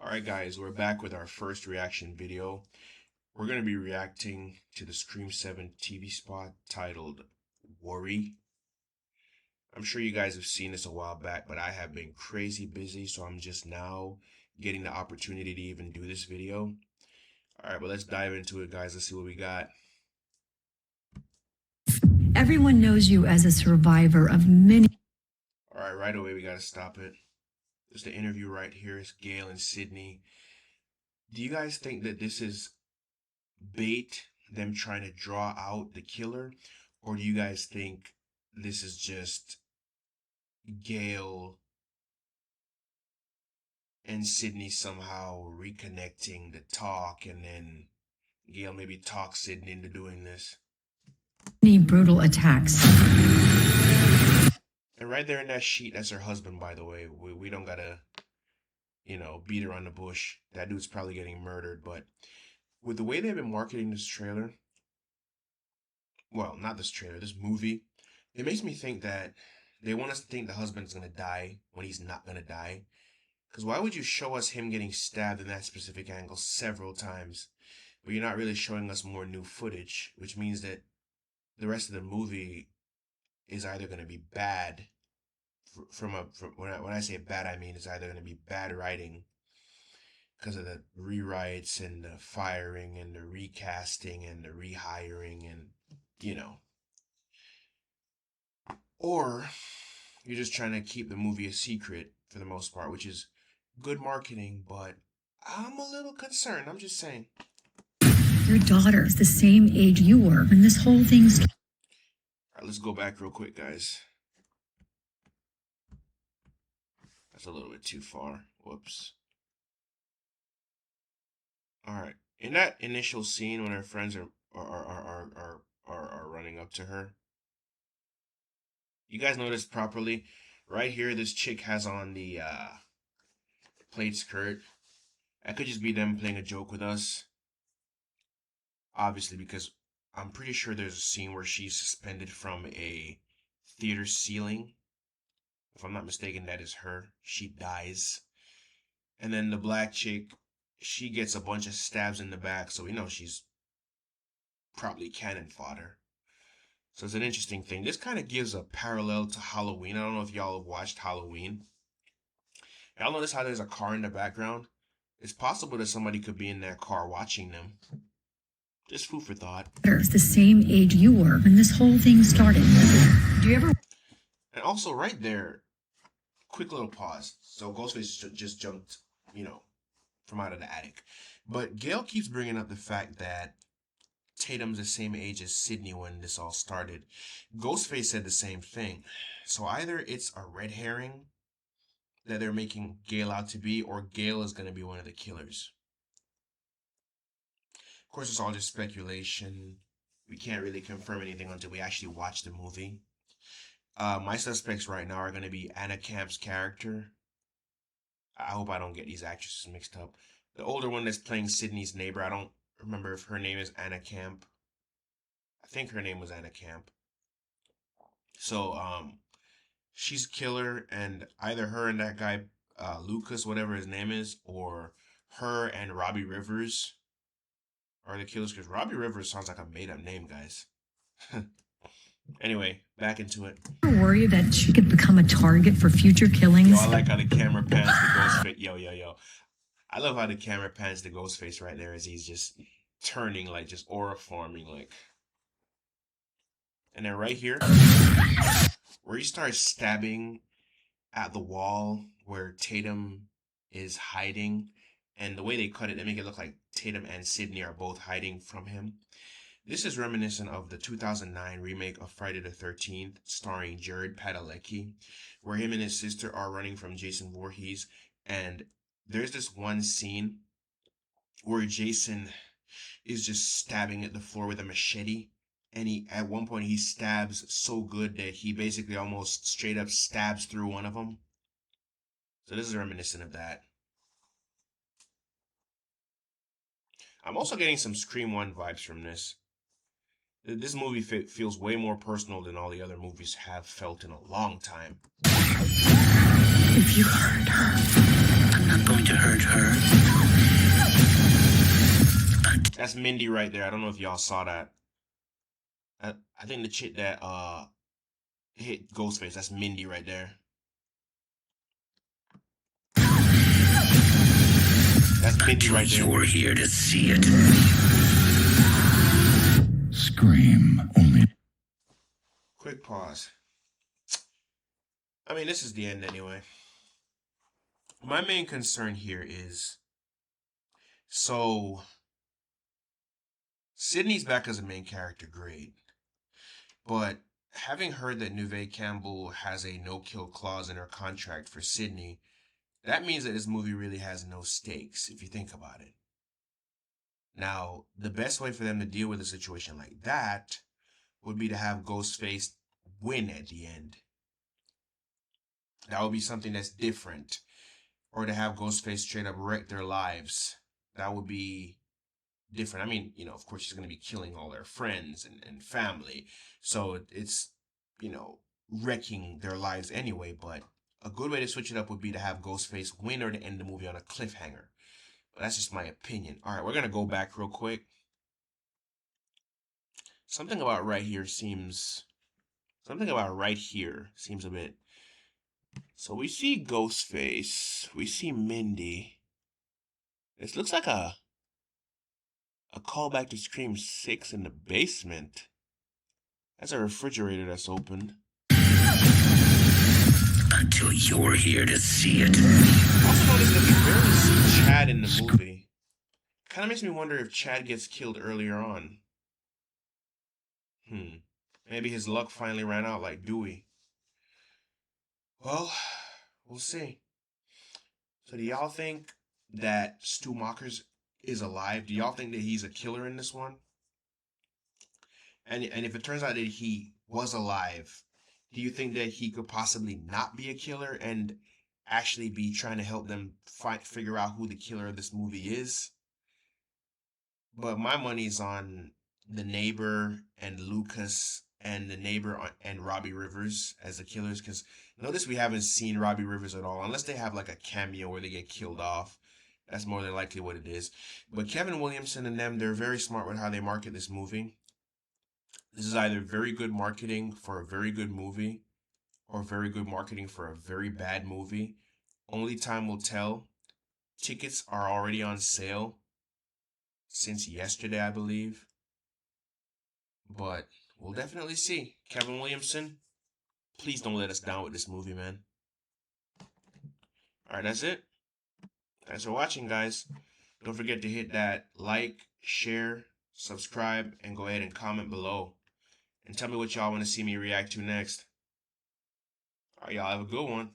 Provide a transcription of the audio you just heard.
Alright guys, we're back with our first reaction video. We're going to be reacting to the Scream 7 TV spot titled Worry. I'm sure you guys have seen this a while back, but I have been crazy busy, so I'm just now getting the opportunity to even do this video. Alright, but let's dive into it, guys. Let's see what we got. Everyone knows you as a survivor of many. Alright, right away we gotta stop it. There's the interview right here. It's Gale and Sydney. Do you guys think that this is bait, them trying to draw out the killer? Or do you guys think this is just Gale and Sydney somehow reconnecting the talk, and then Gale maybe talks Sydney into doing this? Brutal attacks. And right there in that sheet, that's her husband, by the way. We don't gotta, beat around the bush. That dude's probably getting murdered. But with the way they've been marketing this trailer, well, not this trailer, this movie, it makes me think that they want us to think the husband's gonna die when he's not gonna die. Because why would you show us him getting stabbed in that specific angle several times, but you're not really showing us more new footage, which means that the rest of the movie is either going to be bad. When I say bad, I mean it's either going to be bad writing because of the rewrites and the firing and the recasting and the rehiring and or you're just trying to keep the movie a secret for the most part, which is good marketing, but I'm a little concerned. I'm just saying. Your daughter is the same age you were when this whole thing started. All right, let's go back real quick, guys. That's a little bit too far. Whoops. All right. In that initial scene when her friends are running up to her, you guys noticed properly? Right here, this chick has on the plaid skirt. That could just be them playing a joke with us. Obviously, because I'm pretty sure there's a scene where she's suspended from a theater ceiling. If I'm not mistaken, that is her. She dies. And then the black chick, she gets a bunch of stabs in the back, so we know she's probably cannon fodder. So it's an interesting thing. This kind of gives a parallel to Halloween. I don't know if y'all have watched Halloween. Y'all notice how there's a car in the background? It's possible that somebody could be in that car watching them. Just food for thought. Is the same age you were when this whole thing started. Do you ever? And also right there, quick little pause. So Ghostface just jumped, from out of the attic. But Gale keeps bringing up the fact that Tatum's the same age as Sydney when this all started. Ghostface said the same thing. So either it's a red herring that they're making Gale out to be, or Gale is going to be one of the killers. Of course, it's all just speculation. We can't really confirm anything until we actually watch the movie. My suspects right now are going to be Anna Camp's character. I hope I don't get these actresses mixed up. The older one that's playing Sydney's neighbor, I don't remember if her name is Anna Camp. I think her name was Anna Camp. So, she's a killer, and either her and that guy, Lucas, whatever his name is, or her and Robbie Rivers are the killers, because Robbie Rivers sounds like a made-up name, guys. Anyway, back into it. Ever worry that she could become a target for future killings? Yo, I like how the camera pans the Ghostface. Yo. I love how the camera pans the Ghostface right there as he's just turning, like, just aura forming, like. And then right here, where he starts stabbing at the wall where Tatum is hiding, and the way they cut it, they make it look like Tatum and Sydney are both hiding from him. This is reminiscent of the 2009 remake of Friday the 13th, starring Jared Padalecki, where him and his sister are running from Jason Voorhees, and there's this one scene where Jason is just stabbing at the floor with a machete, and at one point he stabs so good that he basically almost straight up stabs through one of them. So this is reminiscent of that. I'm also getting some Scream 1 vibes from this. This movie feels way more personal than all the other movies have felt in a long time. If you hurt her, I'm not going to hurt her. That's Mindy right there. I don't know if y'all saw that. I think the chick that hit Ghostface, that's Mindy right there. That's Mindy right there. You're here to see it. Scream only. Quick pause. I mean, this is the end anyway. My main concern here is, so Sydney's back as a main character, great. But having heard that Neve Campbell has a no-kill clause in her contract for Sydney, that means that this movie really has no stakes, if you think about it. Now, the best way for them to deal with a situation like that would be to have Ghostface win at the end. That would be something that's different. Or to have Ghostface straight up wreck their lives. That would be different. I mean, of course she's going to be killing all their friends and family. So it's, wrecking their lives anyway. But a good way to switch it up would be to have Ghostface win or to end the movie on a cliffhanger. But that's just my opinion. All right, we're going to go back real quick. Something about right here seems a bit. So we see Ghostface. We see Mindy. This looks like a callback to Scream 6 in the basement. That's a refrigerator that's opened. Until you're here to see it. Also notice that we barely see Chad in the movie. Kind of makes me wonder if Chad gets killed earlier on. Maybe his luck finally ran out like Dewey. Well, we'll see. So do y'all think that Stu Macher is alive? Do y'all think that he's a killer in this one? And if it turns out that he was alive, do you think that he could possibly not be a killer and actually be trying to help them figure out who the killer of this movie is? But my money's on the neighbor and Lucas and the neighbor and Robbie Rivers as the killers, because notice we haven't seen Robbie Rivers at all, unless they have like a cameo where they get killed off. That's more than likely what it is. But Kevin Williamson and them, they're very smart with how they market this movie. This is either very good marketing for a very good movie or very good marketing for a very bad movie. Only time will tell. Tickets are already on sale since yesterday, I believe. But we'll definitely see. Kevin Williamson, please don't let us down with this movie, man. Alright, that's it. Thanks for watching, guys. Don't forget to hit that like, share, subscribe, and go ahead and comment below. And tell me what y'all want to see me react to next. Alright, y'all have a good one.